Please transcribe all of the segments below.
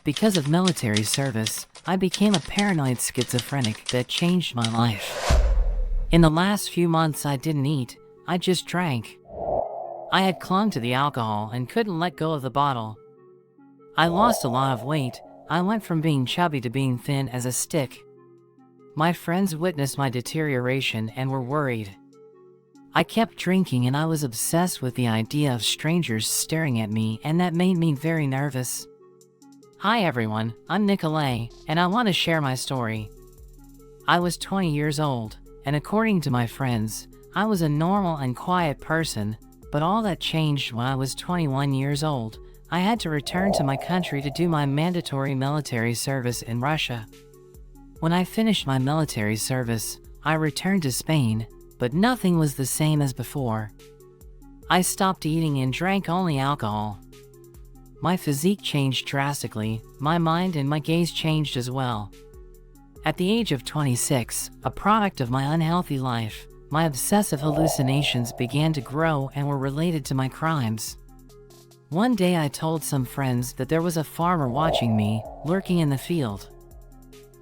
Because of military service, I became a paranoid schizophrenic that changed my life. In the last few months, I didn't eat, I just drank. I had clung to the alcohol and couldn't let go of the bottle. I lost a lot of weight. I went from being chubby to being thin as a stick. My friends witnessed my deterioration and were worried. I kept drinking and I was obsessed with the idea of strangers staring at me, and that made me very nervous. Hi everyone, I'm Nicolay, and I want to share my story. I was 20 years old, and according to my friends, I was a normal and quiet person, but all that changed when I was 21 years old. I had to return to my country to do my mandatory military service in Russia. When I finished my military service, I returned to Spain, but nothing was the same as before. I stopped eating and drank only alcohol. My physique changed drastically, my mind and my gaze changed as well. At the age of 26, a product of my unhealthy life, my obsessive hallucinations began to grow and were related to my crimes. One day I told some friends that there was a farmer watching me, lurking in the field.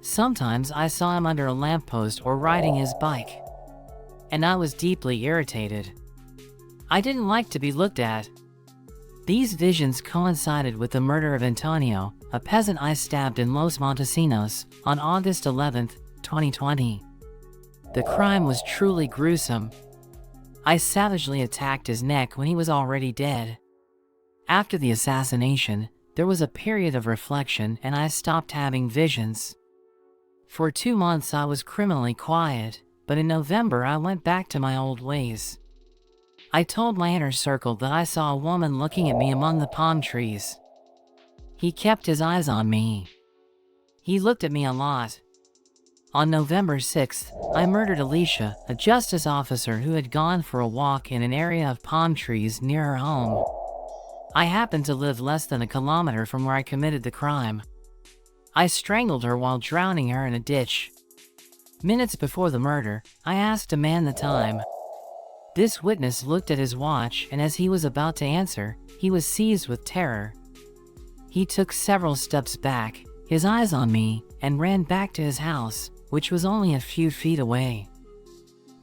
Sometimes I saw him under a lamppost or riding his bike, and I was deeply irritated. I didn't like to be looked at. These visions coincided with the murder of Antonio, a peasant I stabbed in Los Montesinos, on August 11, 2020. The crime was truly gruesome. I savagely attacked his neck when he was already dead. After the assassination, there was a period of reflection and I stopped having visions. For 2 months I was criminally quiet, but in November I went back to my old ways. I told my inner circle that I saw a woman looking at me among the palm trees. He kept his eyes on me. He looked at me a lot. On November 6th, I murdered Alicia, a justice officer who had gone for a walk in an area of palm trees near her home. I happened to live less than a kilometer from where I committed the crime. I strangled her while drowning her in a ditch. Minutes before the murder, I asked a man the time. This witness looked at his watch, and as he was about to answer, he was seized with terror. He took several steps back, his eyes on me, and ran back to his house, which was only a few feet away.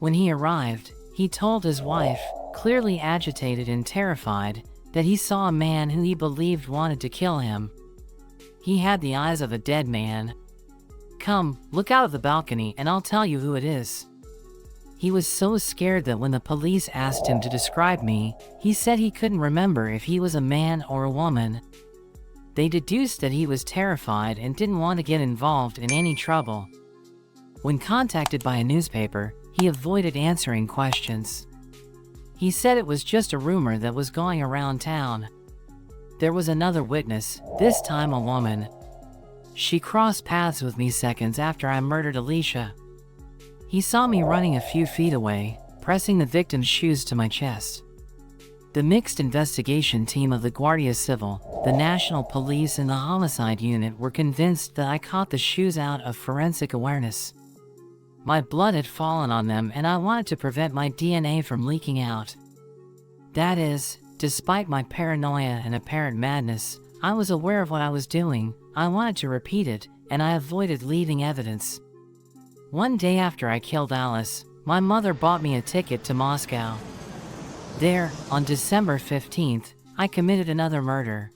When he arrived, he told his wife, clearly agitated and terrified, that he saw a man who he believed wanted to kill him. He had the eyes of a dead man. Come, look out of the balcony and I'll tell you who it is. He was so scared that when the police asked him to describe me, he said he couldn't remember if he was a man or a woman. They deduced that he was terrified and didn't want to get involved in any trouble. When contacted by a newspaper, he avoided answering questions. He said it was just a rumor that was going around town. There was another witness, this time a woman. She crossed paths with me seconds after I murdered Alicia. He saw me running a few feet away, pressing the victim's shoes to my chest. The mixed investigation team of the Guardia Civil, the National Police and the Homicide Unit were convinced that I caught the shoes out of forensic awareness. My blood had fallen on them and I wanted to prevent my DNA from leaking out. That is, despite my paranoia and apparent madness, I was aware of what I was doing, I wanted to repeat it, and I avoided leaving evidence. One day after I killed Alice, my mother bought me a ticket to Moscow. There, on December 15th, I committed another murder.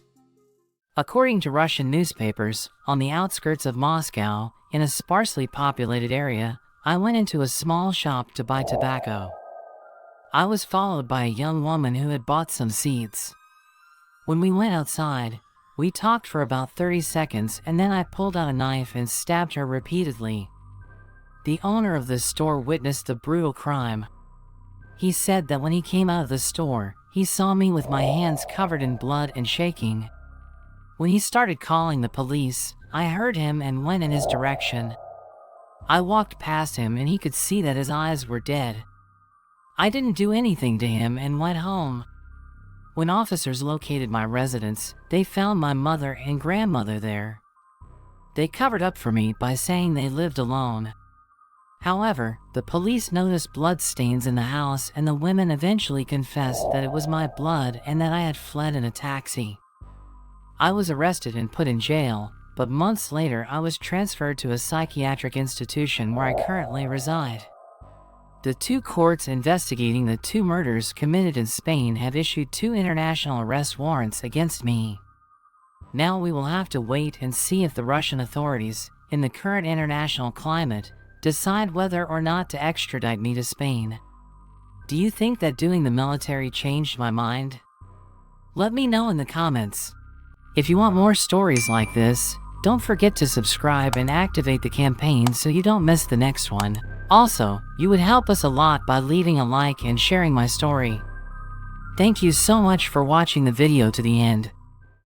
According to Russian newspapers, on the outskirts of Moscow, in a sparsely populated area, I went into a small shop to buy tobacco. I was followed by a young woman who had bought some seeds. When we went outside, we talked for about 30 seconds and then I pulled out a knife and stabbed her repeatedly. The owner of the store witnessed the brutal crime. He said that when he came out of the store, he saw me with my hands covered in blood and shaking. When he started calling the police, I heard him and went in his direction. I walked past him and he could see that his eyes were dead. I didn't do anything to him and went home. When officers located my residence, they found my mother and grandmother there. They covered up for me by saying they lived alone. However, the police noticed blood stains in the house and the women eventually confessed that it was my blood and that I had fled in a taxi. I was arrested and put in jail, but months later I was transferred to a psychiatric institution where I currently reside. The two courts investigating the two murders committed in Spain have issued 2 international arrest warrants against me. Now we will have to wait and see if the Russian authorities, in the current international climate, decide whether or not to extradite me to Spain. Do you think that doing the military changed my mind? Let me know in the comments. If you want more stories like this, don't forget to subscribe and activate the campaign so you don't miss the next one. Also, you would help us a lot by leaving a like and sharing my story. Thank you so much for watching the video to the end.